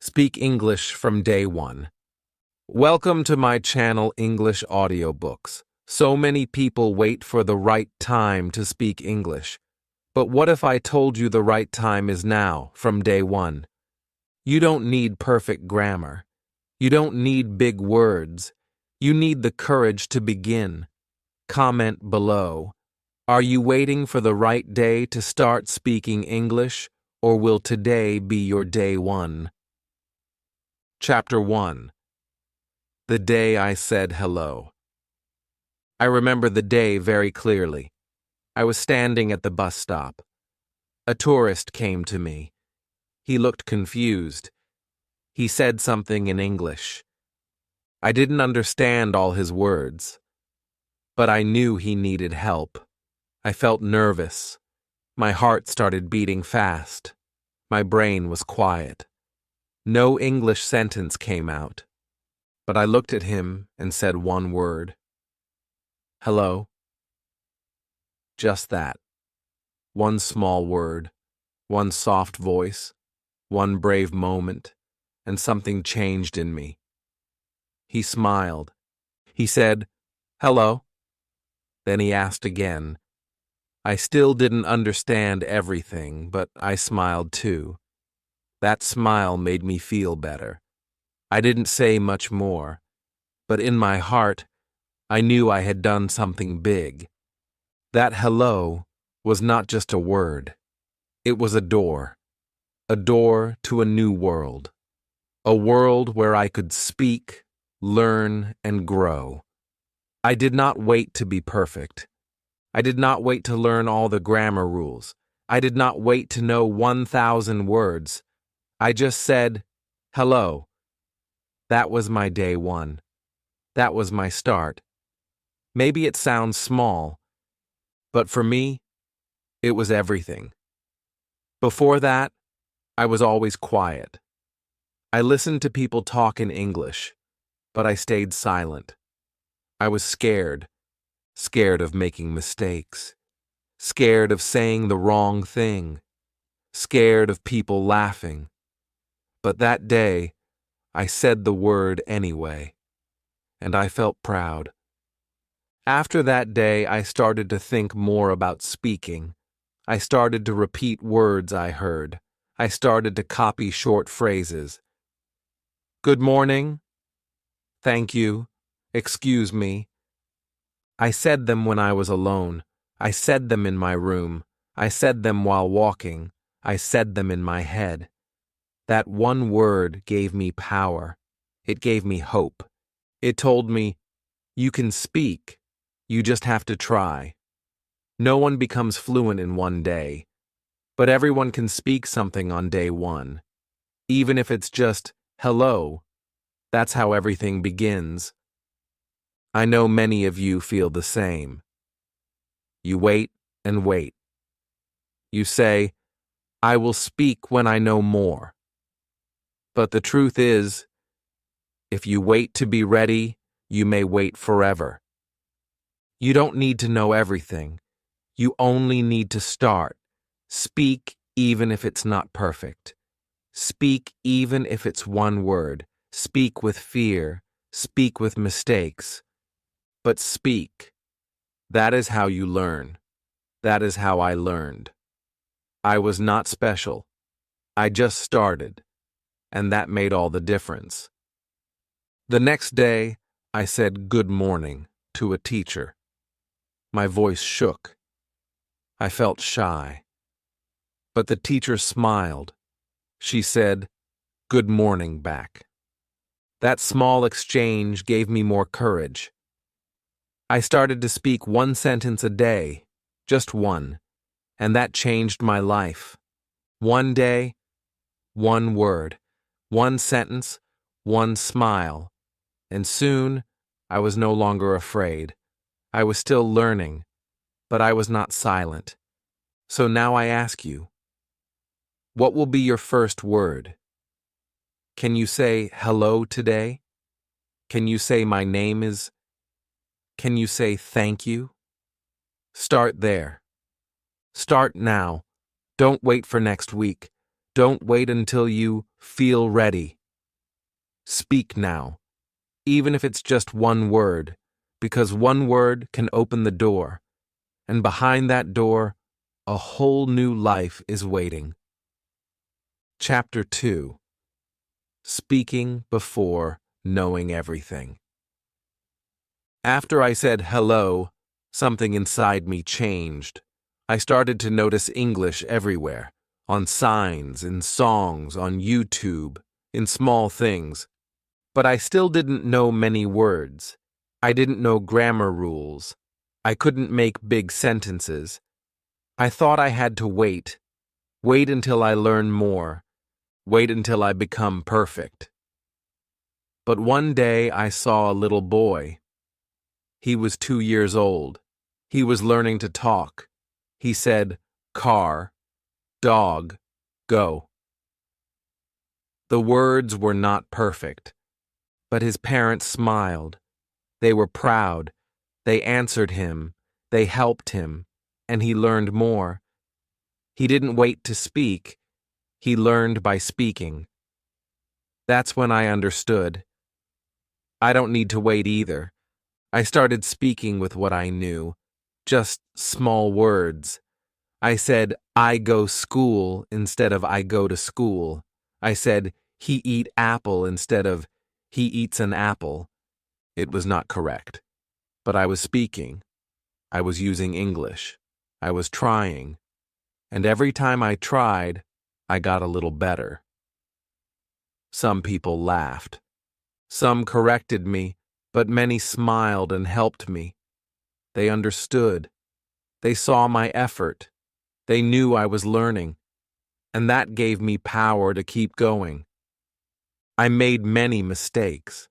Speak English from day one. Welcome to my channel English Audiobooks. So many people wait for the right time to speak English. But what if I told you the right time is now, from day one? You don't need perfect grammar. You don't need big words. You need the courage to begin. Comment below. Are you waiting for the right day to start speaking English, or will today be your day one? Chapter 1. The Day I Said Hello. I remember the day very clearly. I was standing at the bus stop. A tourist came to me. He looked confused. He said something in English. I didn't understand all his words, but I knew he needed help. I felt nervous. My heart started beating fast. My brain was quiet. No English sentence came out, but I looked at him and said one word. Hello. Just that. One small word, one soft voice, one brave moment, and something changed in me. He smiled. He said, "Hello." Then he asked again. I still didn't understand everything, but I smiled too. That smile made me feel better. I didn't say much more, but in my heart, I knew I had done something big. That hello was not just a word. It was a door to a new world, a world where I could speak, learn, and grow. I did not wait to be perfect. I did not wait to learn all the grammar rules. I did not wait to know 1,000 words. I just said, hello. That was my day one. That was my start. Maybe it sounds small, but for me, it was everything. Before that, I was always quiet. I listened to people talk in English, but I stayed silent. I was scared of making mistakes, scared of saying the wrong thing, scared of people laughing. But that day, I said the word anyway, and I felt proud. After that day, I started to think more about speaking. I started to repeat words I heard. I started to copy short phrases. Good morning. Thank you. Excuse me. I said them when I was alone. I said them in my room. I said them while walking. I said them in my head. That one word gave me power. It gave me hope. It told me, you can speak. You just have to try. No one becomes fluent in one day, but everyone can speak something on day one. Even if it's just, hello, that's how everything begins. I know many of you feel the same. You wait and wait. You say, I will speak when I know more. But the truth is, if you wait to be ready, you may wait forever. You don't need to know everything. You only need to start. Speak even if it's not perfect. Speak even if it's one word. Speak with fear. Speak with mistakes. But speak. That is how you learn. That is how I learned. I was not special. I just started. And that made all the difference. The next day, I said good morning to a teacher. My voice shook. I felt shy. But the teacher smiled. She said, good morning back. That small exchange gave me more courage. I started to speak one sentence a day, just one, and that changed my life. One day, one word. One sentence, one smile, and soon I was no longer afraid. I was still learning, but I was not silent. So now I ask you, what will be your first word? Can you say hello today? Can you say my name is? Can you say thank you? Start there. Start now. Don't wait for next week. Don't wait until you Feel ready. Speak now, even if it's just one word, because one word can open the door, and behind that door, a whole new life is waiting. Chapter 2. Speaking before knowing everything. After I said hello, something inside me changed. I started to notice English everywhere, on signs, in songs, on YouTube, in small things. But I still didn't know many words. I didn't know grammar rules. I couldn't make big sentences. I thought I had to wait until I learn more, wait until I become perfect. But one day I saw a little boy. He was 2 years old. He was learning to talk. He said, car, dog, go. The words were not perfect, but his parents smiled. They were proud. They answered him. They helped him, and he learned more. He didn't wait to speak. He learned by speaking. That's when I understood. I don't need to wait either. I started speaking with what I knew, just small words. I said, I go school instead of I go to school. I said, he eat apple instead of he eats an apple. It was not correct, but I was speaking. I was using English. I was trying. And every time I tried, I got a little better. Some people laughed. Some corrected me, but many smiled and helped me. They understood. They saw my effort. They knew I was learning, and that gave me power to keep going. I made many mistakes.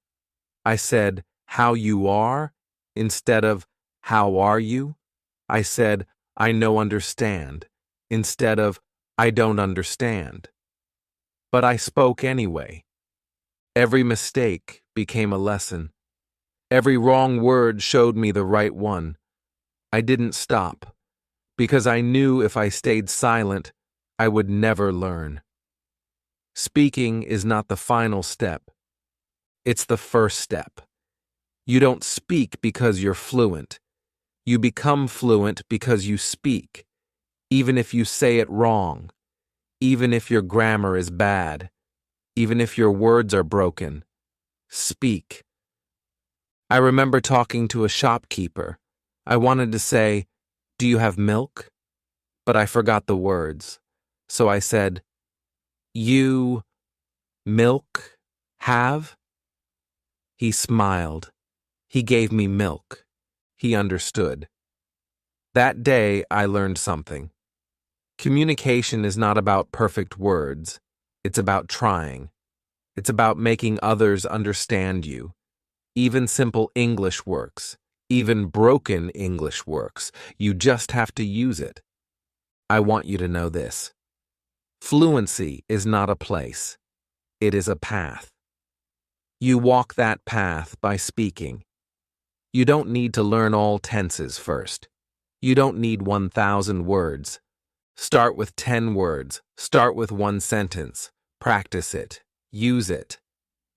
I said, how you are, instead of how are you? I said, I no understand, instead of I don't understand. But I spoke anyway. Every mistake became a lesson. Every wrong word showed me the right one. I didn't stop, because I knew if I stayed silent, I would never learn. Speaking is not the final step. It's the first step. You don't speak because you're fluent. You become fluent because you speak, even if you say it wrong, even if your grammar is bad, even if your words are broken. Speak. I remember talking to a shopkeeper. I wanted to say, do you have milk? But I forgot the words. So I said, you milk have? He smiled. He gave me milk. He understood. That day I learned something. Communication is not about perfect words. It's about trying. It's about making others understand you. Even simple English works. Even broken English works. You just have to use it. I want you to know this. Fluency is not a place. It is a path. You walk that path by speaking. You don't need to learn all tenses first. You don't need 1,000 words. Start with 10 words. Start with one sentence. Practice it. Use it.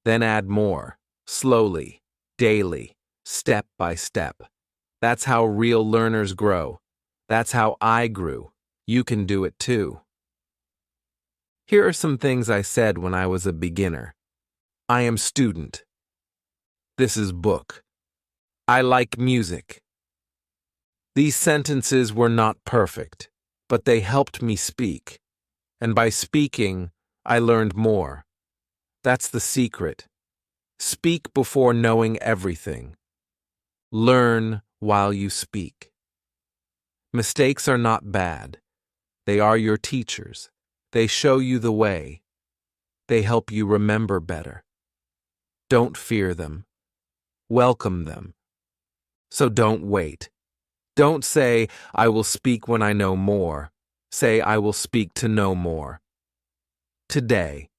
Then add more. Slowly. Daily. Step by step. That's how real learners grow. That's how I grew. You can do it too. Here are some things I said when I was a beginner. I am student. This is book. I like music. These sentences were not perfect, but they helped me speak. And by speaking, I learned more. That's the secret. Speak before knowing everything. Learn while you speak. Mistakes are not bad. They are your teachers. They show you the way. They help you remember better. Don't fear them. Welcome them. So don't wait. Don't say, I will speak when I know more. Say, I will speak to know more. Today.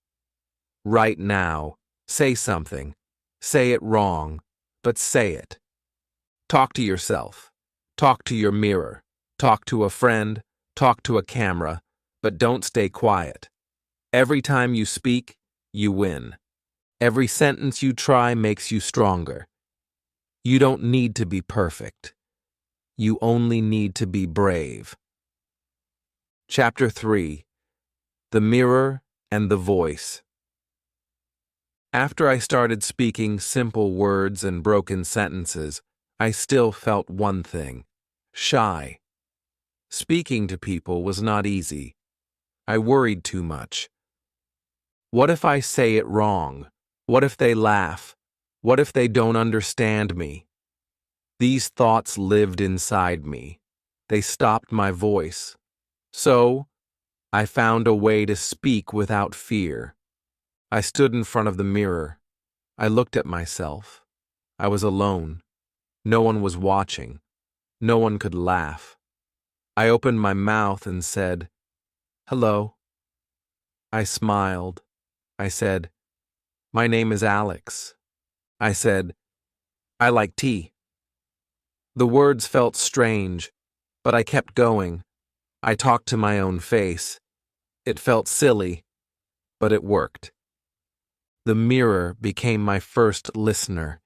Right now. Say something. Say it wrong, but say it. Talk to yourself. Talk to your mirror. Talk to a friend. Talk to a camera. But don't stay quiet. Every time you speak, you win. Every sentence you try makes you stronger. You don't need to be perfect. You only need to be brave. Chapter 3: The Mirror and the Voice. After I started speaking simple words and broken sentences, I still felt one thing: shy. Speaking to people was not easy. I worried too much. What if I say it wrong? What if they laugh? What if they don't understand me? These thoughts lived inside me. They stopped my voice. So, I found a way to speak without fear. I stood in front of the mirror. I looked at myself. I was alone. No one was watching. No one could laugh. I opened my mouth and said, "Hello." I smiled. I said, "My name is Alex." I said, "I like tea." The words felt strange, but I kept going. I talked to my own face. It felt silly, but it worked. The mirror became my first listener.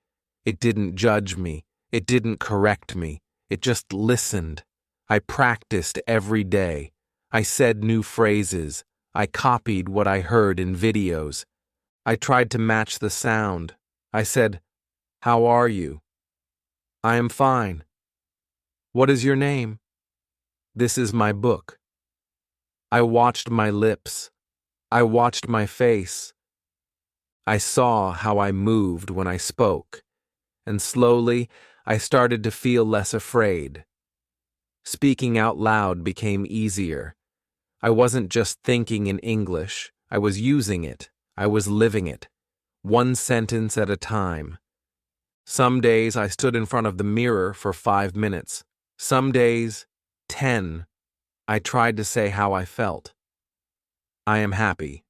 It didn't judge me. It didn't correct me. It just listened. I practiced every day. I said new phrases. I copied what I heard in videos. I tried to match the sound. I said, "How are you?" "I am fine." "What is your name?" "This is my book." I watched my lips. I watched my face. I saw how I moved when I spoke, and slowly I started to feel less afraid. Speaking out loud became easier. I wasn't just thinking in English. I was using it. I was living it, one sentence at a time. Some days I stood in front of the mirror for 5 minutes. Some days, 10. I tried to say how I felt. I am happy.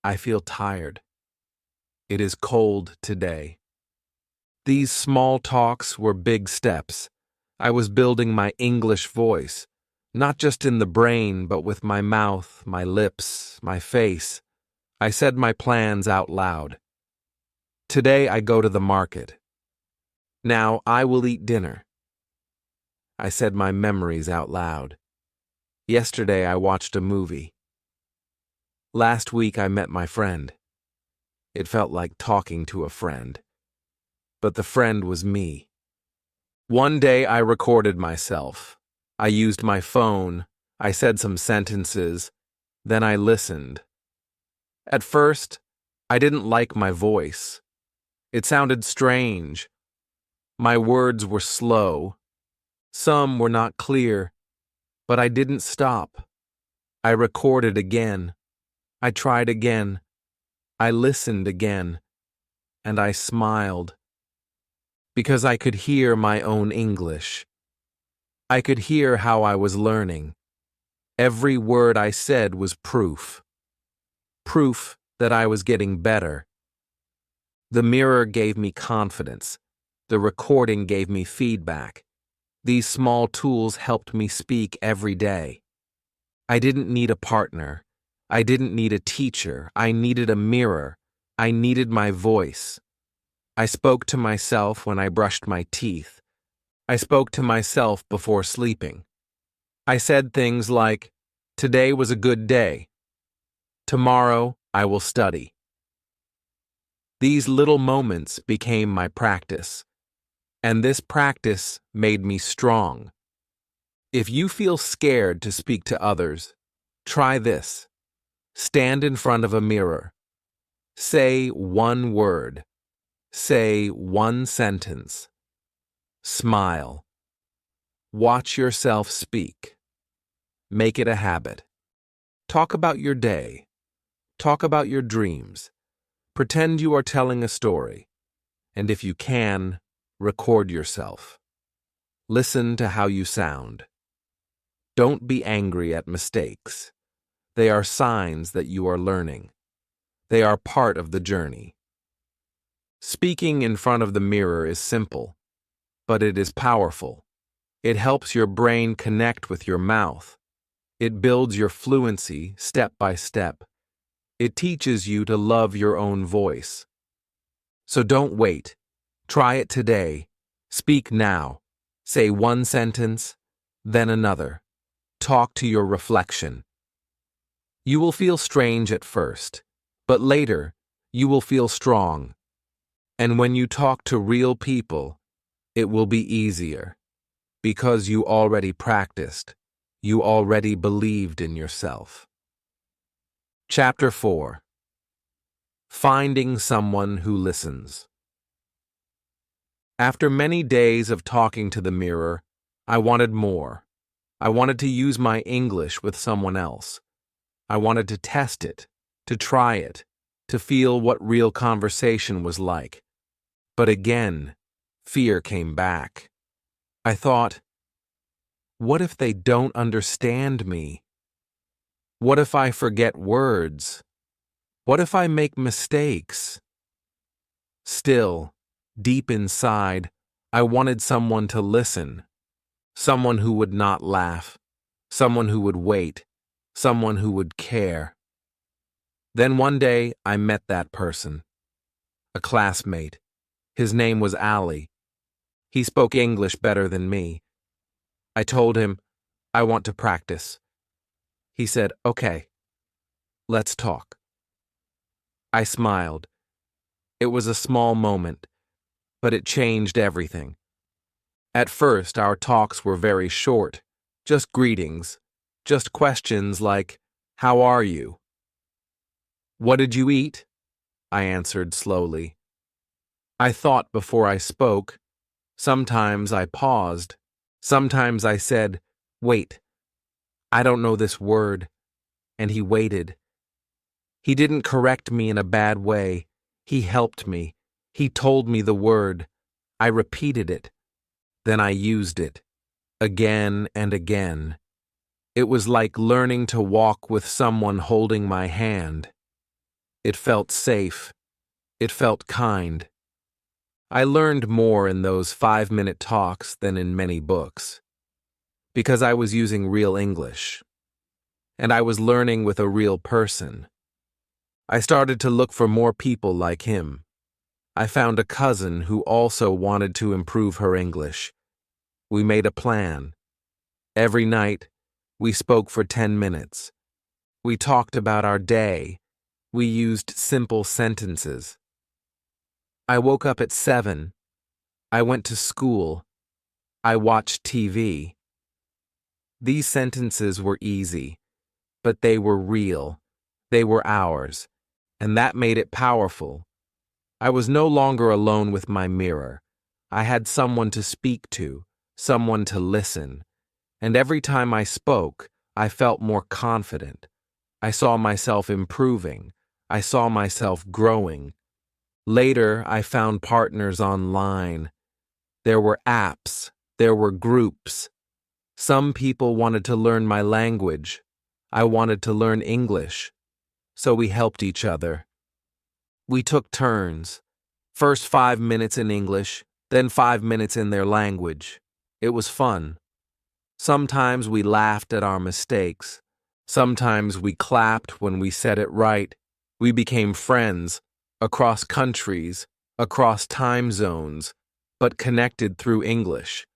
I feel tired. It is cold today. These small talks were big steps. I was building my English voice, not just in the brain, but with my mouth, my lips, my face. I said my plans out loud. Today I go to the market. Now I will eat dinner. I said my memories out loud. Yesterday I watched a movie. Last week I met my friend. It felt like talking to a friend. But the friend was me. One day I recorded myself. I used my phone. I said some sentences. Then I listened. At first, I didn't like my voice. It sounded strange. My words were slow. Some were not clear. But I didn't stop. I recorded again. I tried again. I listened again. And I smiled. Because I could hear my own English. I could hear how I was learning. Every word I said was proof. Proof that I was getting better. The mirror gave me confidence. The recording gave me feedback. These small tools helped me speak every day. I didn't need a partner. I didn't need a teacher. I needed a mirror. I needed my voice. I spoke to myself when I brushed my teeth. I spoke to myself before sleeping. I said things like, "Today was a good day. Tomorrow I will study." These little moments became my practice, and this practice made me strong. If you feel scared to speak to others, try this. Stand in front of a mirror. Say one word. Say one sentence. Smile. Watch yourself speak. Make it a habit. Talk about your day. Talk about your dreams. Pretend you are telling a story. And if you can, record yourself. Listen to how you sound. Don't be angry at mistakes. They are signs that you are learning. They are part of the journey. Speaking in front of the mirror is simple, but it is powerful. It helps your brain connect with your mouth. It builds your fluency step by step. It teaches you to love your own voice. So don't wait. Try it today. Speak now. Say one sentence, then another. Talk to your reflection. You will feel strange at first, but later, you will feel strong. And when you talk to real people, it will be easier. Because you already practiced. You already believed in yourself. Chapter 4. Finding someone who listens. After many days of talking to the mirror, I wanted more. I wanted to use my English with someone else. I wanted to test it, to try it, to feel what real conversation was like. But again, fear came back. I thought, what if they don't understand me? What if I forget words? What if I make mistakes? Still, deep inside, I wanted someone to listen. Someone who would not laugh. Someone who would wait. Someone who would care. Then one day, I met that person. A classmate. His name was Ali. He spoke English better than me. I told him, I want to practice. He said, okay, let's talk. I smiled. It was a small moment, but it changed everything. At first, our talks were very short, just greetings, just questions like, how are you? What did you eat? I answered slowly. I thought before I spoke. Sometimes I paused. Sometimes I said, wait, I don't know this word. And he waited. He didn't correct me in a bad way. He helped me. He told me the word. I repeated it. Then I used it. Again and again. It was like learning to walk with someone holding my hand. It felt safe. It felt kind. I learned more in those 5-minute talks than in many books. Because I was using real English. And I was learning with a real person. I started to look for more people like him. I found a cousin who also wanted to improve her English. We made a plan. Every night, we spoke for 10 minutes. We talked about our day. We used simple sentences. I woke up at 7. I went to school. I watched TV. These sentences were easy, but they were real. They were ours, and that made it powerful. I was no longer alone with my mirror. I had someone to speak to, someone to listen. And every time I spoke, I felt more confident. I saw myself improving. I saw myself growing. Later, I found partners online. There were apps. There were groups. Some people wanted to learn my language. I wanted to learn English. So we helped each other. We took turns. First 5 minutes in English, then 5 minutes in their language. It was fun. Sometimes we laughed at our mistakes. Sometimes we clapped when we said it right. We became friends, across countries, across time zones, but connected through English.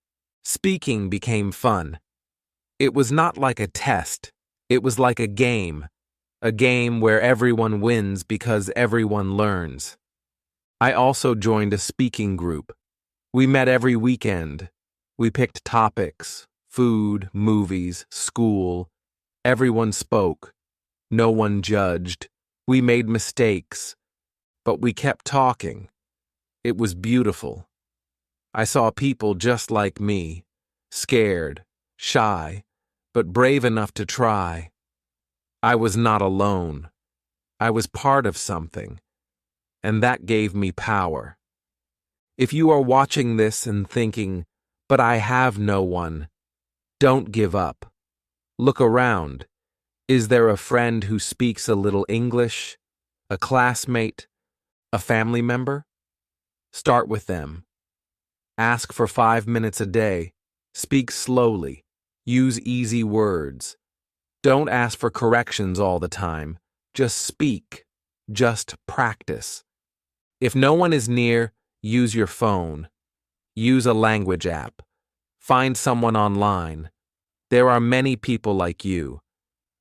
Speaking became fun. It was not like a test. It was like a game where everyone wins because everyone learns. I also joined a speaking group. We met every weekend. We picked topics, food, movies, school. Everyone spoke. No one judged. We made mistakes. But we kept talking. It was beautiful. I saw people just like me, scared, shy, but brave enough to try. I was not alone. I was part of something, and that gave me power. If you are watching this and thinking, but I have no one, don't give up. Look around. Is there a friend who speaks a little English? A classmate? A family member? Start with them. Ask for 5 minutes a day. Speak slowly. Use easy words. Don't ask for corrections all the time. Just speak. Just practice. If no one is near, use your phone. Use a language app. Find someone online. There are many people like you.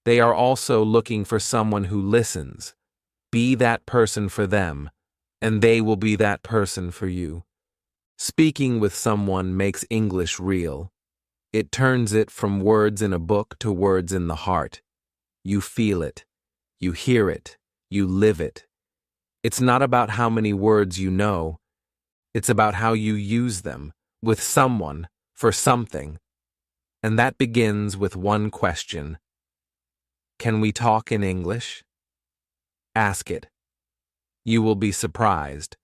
They are also looking for someone who listens. Be that person for them, and they will be that person for you. Speaking with someone makes English real. It turns it from words in a book to words in the heart. You feel it. You hear it. You live it. It's not about how many words you know. It's about how you use them, with someone, for something. And that begins with one question. Can we talk in English? Ask it. You will be surprised.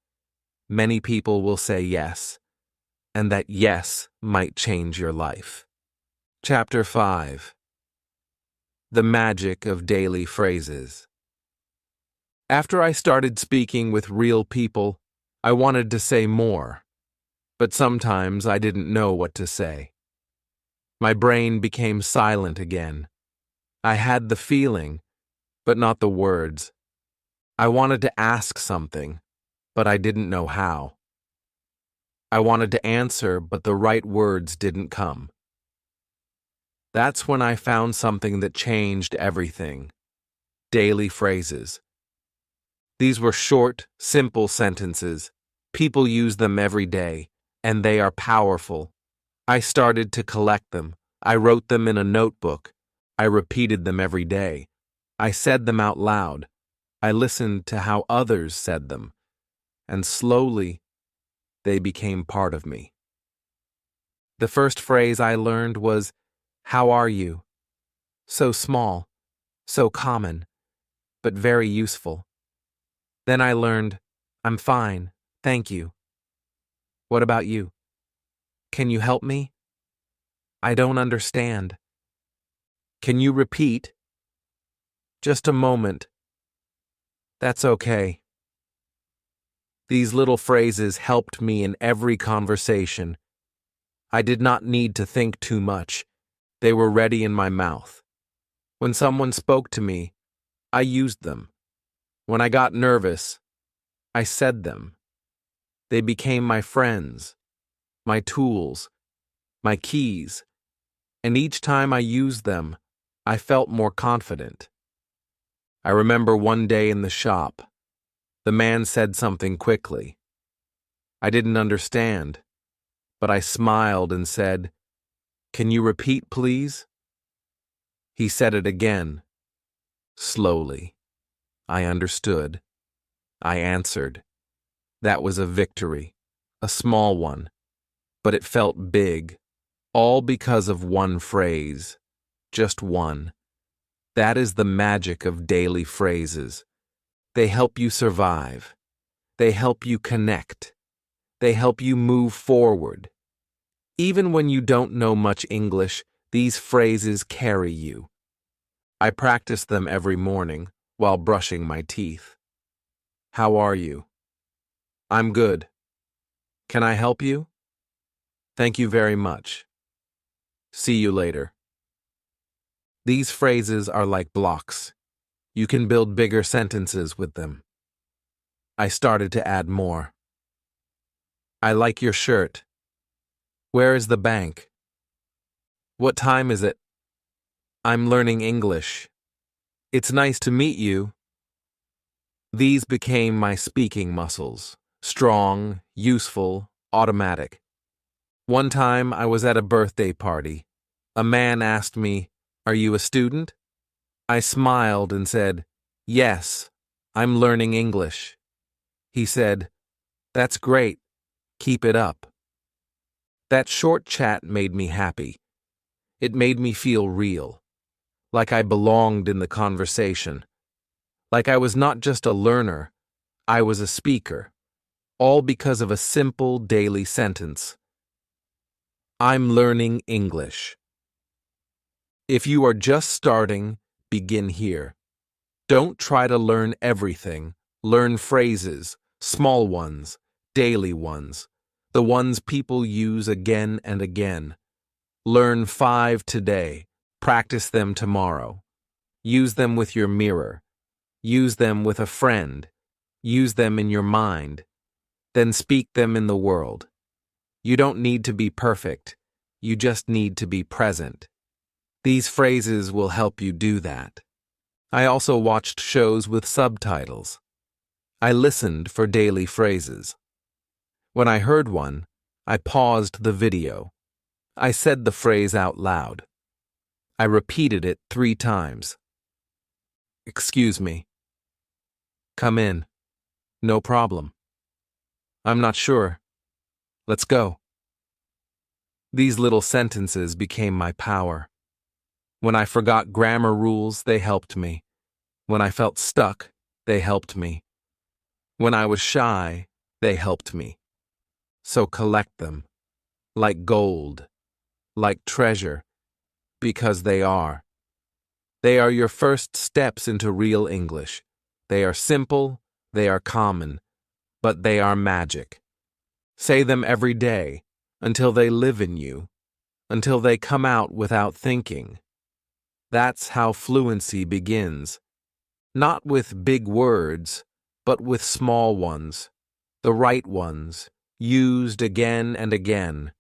Many people will say yes, and that yes might change your life. Chapter 5. The Magic of Daily Phrases. After I started speaking with real people, I wanted to say more, but sometimes I didn't know what to say. My brain became silent again. I had the feeling, but not the words. I wanted to ask something, but I didn't know how. I wanted to answer, but the right words didn't come. That's when I found something that changed everything. Daily phrases. These were short, simple sentences. People use them every day, and they are powerful. I started to collect them. I wrote them in a notebook. I repeated them every day. I said them out loud. I listened to how others said them, and slowly, they became part of me. The first phrase I learned was, "How are you?" So small, so common, but very useful. Then I learned, "I'm fine, thank you." What about you? Can you help me? I don't understand. Can you repeat? Just a moment. That's okay. These little phrases helped me in every conversation. I did not need to think too much. They were ready in my mouth. When someone spoke to me, I used them. When I got nervous, I said them. They became my friends, my tools, my keys, and each time I used them, I felt more confident. I remember one day in the shop, the man said something quickly. I didn't understand, but I smiled and said, "Can you repeat, please?" He said it again, slowly. I understood. I answered. That was a victory, a small one, but it felt big, all because of one phrase, just one. That is the magic of daily phrases. They help you survive. They help you connect. They help you move forward. Even when you don't know much English, these phrases carry you. I practice them every morning while brushing my teeth. How are you? I'm good. Can I help you? Thank you very much. See you later. These phrases are like blocks. You can build bigger sentences with them. I started to add more. I like your shirt. Where is the bank? What time is it? I'm learning English. It's nice to meet you. These became my speaking muscles. Strong, useful, automatic. One time I was at a birthday party. A man asked me, "Are you a student?" I smiled and said, "Yes, I'm learning English." He said, "That's great. Keep it up." That short chat made me happy. It made me feel real, like I belonged in the conversation, like I was not just a learner, I was a speaker, all because of a simple daily sentence. I'm learning English. If you are just starting, begin here. Don't try to learn everything. Learn phrases, small ones, daily ones, the ones people use again and again. Learn 5 today. Practice them tomorrow. Use them with your mirror. Use them with a friend. Use them in your mind. Then speak them in the world. You don't need to be perfect. You just need to be present. These phrases will help you do that. I also watched shows with subtitles. I listened for daily phrases. When I heard one, I paused the video. I said the phrase out loud. I repeated it 3 times. Excuse me. Come in. No problem. I'm not sure. Let's go. These little sentences became my power. When I forgot grammar rules, they helped me. When I felt stuck, they helped me. When I was shy, they helped me. So collect them, like gold, like treasure, because they are. They are your first steps into real English. They are simple, they are common, but they are magic. Say them every day, until they live in you, until they come out without thinking. That's how fluency begins. Not with big words, but with small ones, the right ones, used again and again,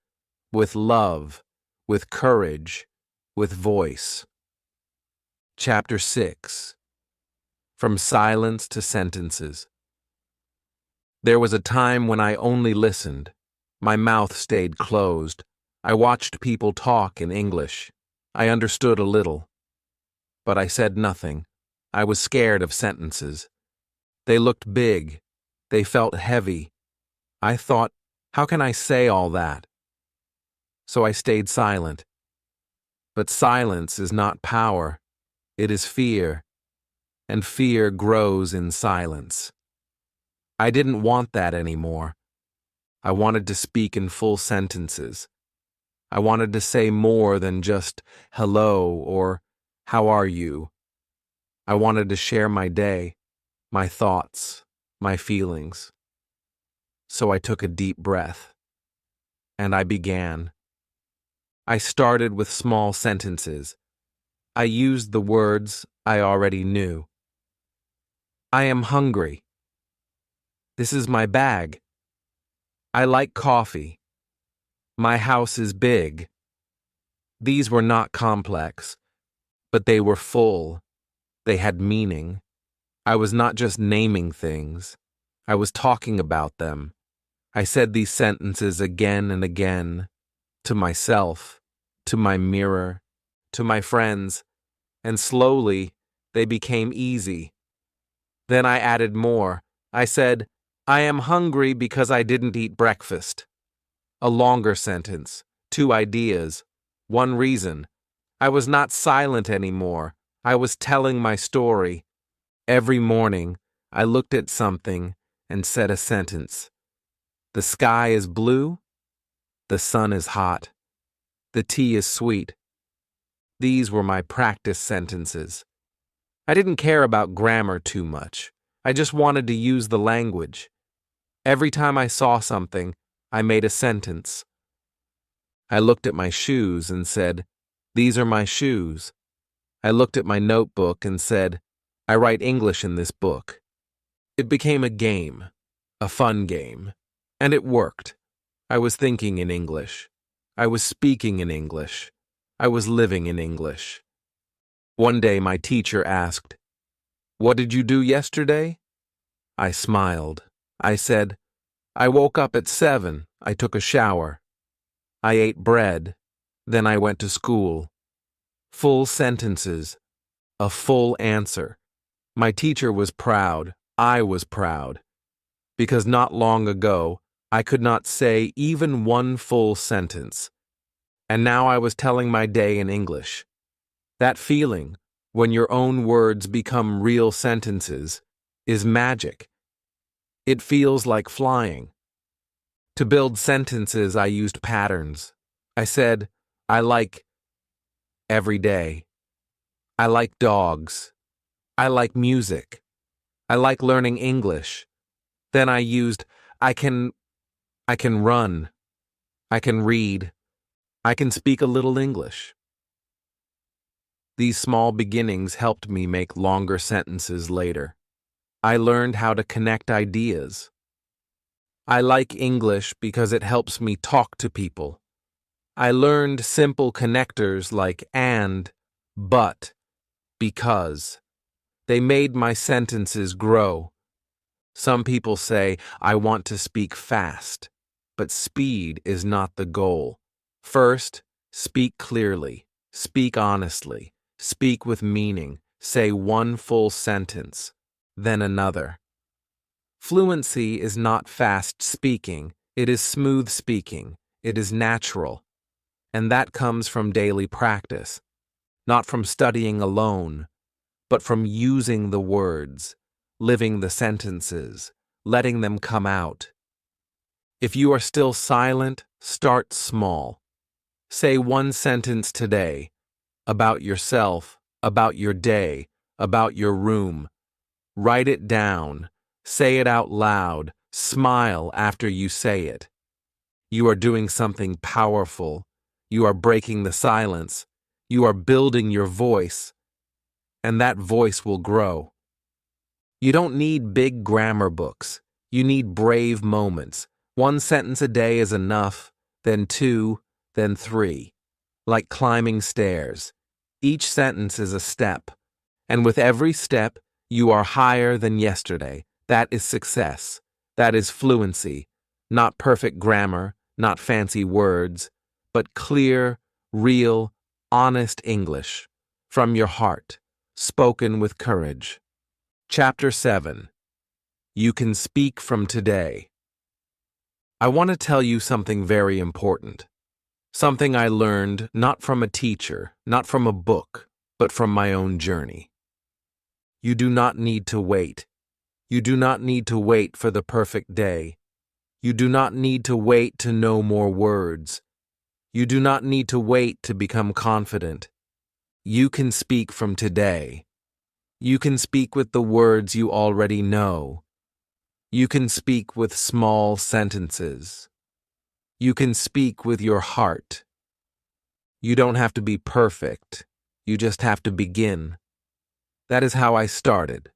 with love, with courage, with voice. Chapter 6. From Silence to Sentences. There was a time when I only listened. My mouth stayed closed. I watched people talk in English. I understood a little. But I said nothing. I was scared of sentences. They looked big. They felt heavy. I thought, how can I say all that? So I stayed silent. But silence is not power. It is fear. And fear grows in silence. I didn't want that anymore. I wanted to speak in full sentences. I wanted to say more than just hello or how are you. I wanted to share my day, my thoughts, my feelings. So I took a deep breath. And I began. I started with small sentences. I used the words I already knew. I am hungry. This is my bag. I like coffee. My house is big. These were not complex, but they were full. They had meaning. I was not just naming things. I was talking about them. I said these sentences again and again, to myself, to my mirror, to my friends, and slowly they became easy. Then I added more. I said, I am hungry because I didn't eat breakfast. A longer sentence, 2 ideas, 1 reason. I was not silent anymore. I was telling my story. Every morning, I looked at something and said a sentence. The sky is blue. The sun is hot. The tea is sweet. These were my practice sentences. I didn't care about grammar too much. I just wanted to use the language. Every time I saw something, I made a sentence. I looked at my shoes and said, these are my shoes. I looked at my notebook and said, I write English in this book. It became a game, a fun game, and it worked. I was thinking in English. I was speaking in English. I was living in English. One day my teacher asked, what did you do yesterday? I smiled. I said, I woke up at 7. I took a shower. I ate bread. Then I went to school. Full sentences. A full answer. My teacher was proud. I was proud. Because not long ago, I could not say even 1 full sentence. And now I was telling my day in English. That feeling, when your own words become real sentences, is magic. It feels like flying. To build sentences, I used patterns. I said, I like every day. I like dogs. I like music. I like learning English. Then I used, I can run. I can read. I can speak a little English. These small beginnings helped me make longer sentences later. I learned how to connect ideas. I like English because it helps me talk to people. I learned simple connectors like and, but, because. They made my sentences grow. Some people say, I want to speak fast, but speed is not the goal. First, speak clearly, speak honestly, speak with meaning, say one full sentence, then another. Fluency is not fast speaking, it is smooth speaking, it is natural. And that comes from daily practice, not from studying alone, but from using the words, living the sentences, letting them come out. If you are still silent, start small. Say one sentence today, about yourself, about your day, about your room. Write it down, say it out loud, smile after you say it. You are doing something powerful. You are breaking the silence. You are building your voice, and that voice will grow. You don't need big grammar books. You need brave moments. One sentence a day is enough, then two, then three. Like climbing stairs. Each sentence is a step, and with every step, you are higher than yesterday. That is success. That is fluency. Not perfect grammar, not fancy words, but clear, real, honest English. From your heart, spoken with courage. Chapter 7. You can speak from today. I want to tell you something very important. Something I learned not from a teacher, not from a book, but from my own journey. You do not need to wait. You do not need to wait for the perfect day. You do not need to wait to know more words. You do not need to wait to become confident. You can speak from today. You can speak with the words you already know. You can speak with small sentences. You can speak with your heart. You don't have to be perfect. You just have to begin. That is how I started.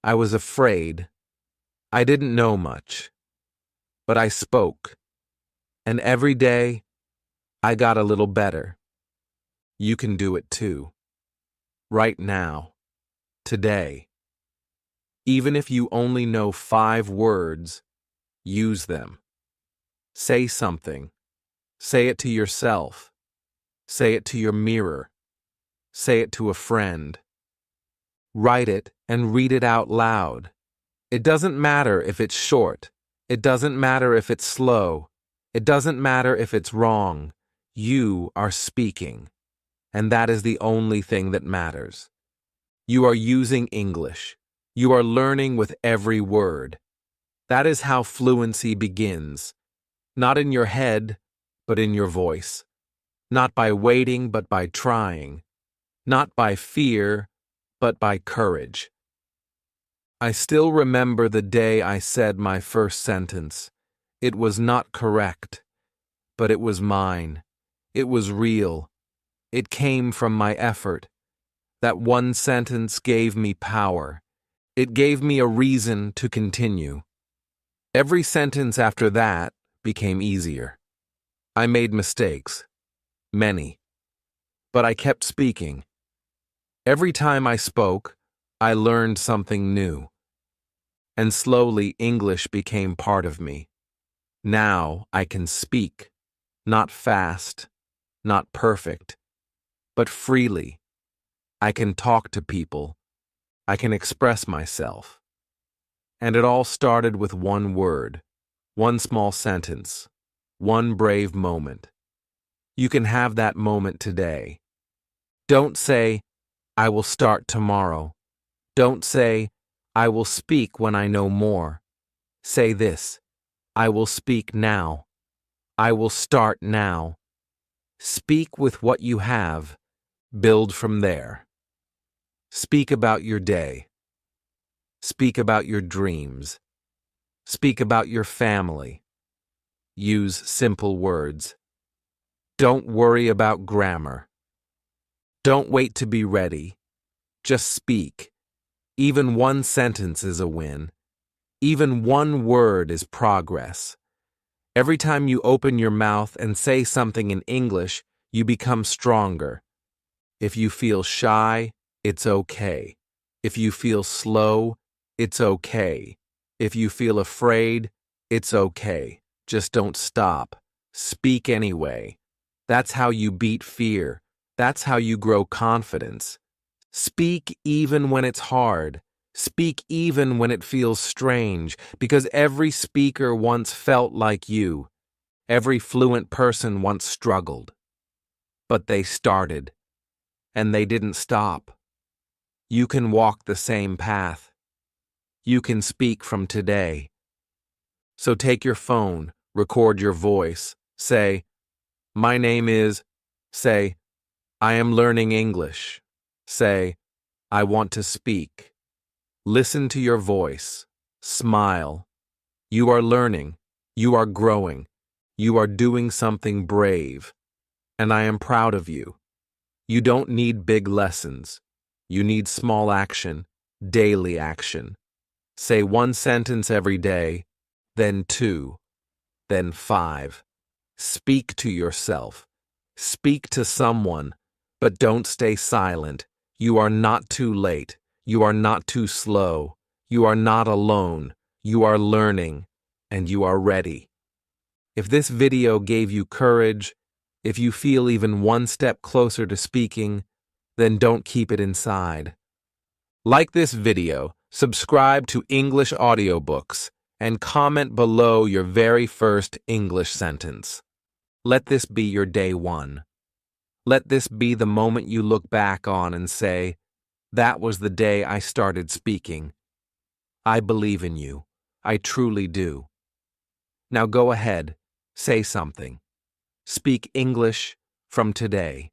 I was afraid. I didn't know much. But I spoke. And every day, I got a little better. You can do it too. Right now. Today. Even if you only know 5 words, use them. Say something. Say it to yourself. Say it to your mirror. Say it to a friend. Write it and read it out loud. It doesn't matter if it's short. It doesn't matter if it's slow. It doesn't matter if it's wrong. You are speaking. And that is the only thing that matters. You are using English. You are learning with every word. That is how fluency begins. Not in your head, but in your voice. Not by waiting, but by trying. Not by fear, but by courage. I still remember the day I said my first sentence. It was not correct, but it was mine. It was real. It came from my effort. That one sentence gave me power. It gave me a reason to continue. Every sentence after that became easier. I made mistakes. Many. But I kept speaking. Every time I spoke, I learned something new. And slowly English became part of me. Now I can speak. Not fast, not perfect, but freely. I can talk to people. I can express myself. And it all started with one word, one small sentence, one brave moment. You can have that moment today. Don't say, I will start tomorrow. Don't say, I will speak when I know more. Say this, I will speak now. I will start now. Speak with what you have. Build from there. Speak about your day. Speak about your dreams. Speak about your family. Use simple words. Don't worry about grammar. Don't wait to be ready. Just speak. Even one sentence is a win. Even one word is progress. Every time you open your mouth and say something in English, you become stronger. If you feel shy, it's okay. If you feel slow, it's okay. If you feel afraid, it's okay. Just don't stop. Speak anyway. That's how you beat fear. That's how you grow confidence. Speak even when it's hard. Speak even when it feels strange, because every speaker once felt like you. Every fluent person once struggled. But they started, and they didn't stop. You can walk the same path. You can speak from today. So take your phone, record your voice, say, "My name is," say, "I am learning English," say, "I want to speak." Listen to your voice. Smile. You are learning. You are growing. You are doing something brave. And I am proud of you. You don't need big lessons. You need small action, daily action. Say one sentence every day, then two, then five. Speak to yourself. Speak to someone, but don't stay silent. You are not too late. You are not too slow. You are not alone. You are learning, and you are ready. If this video gave you courage, if you feel even one step closer to speaking, then don't keep it inside. Like this video, subscribe to English Audiobooks, and comment below your very first English sentence. Let this be your day one. Let this be the moment you look back on and say, "That was the day I started speaking." I believe in you. I truly do. Now go ahead, say something. Speak English from today.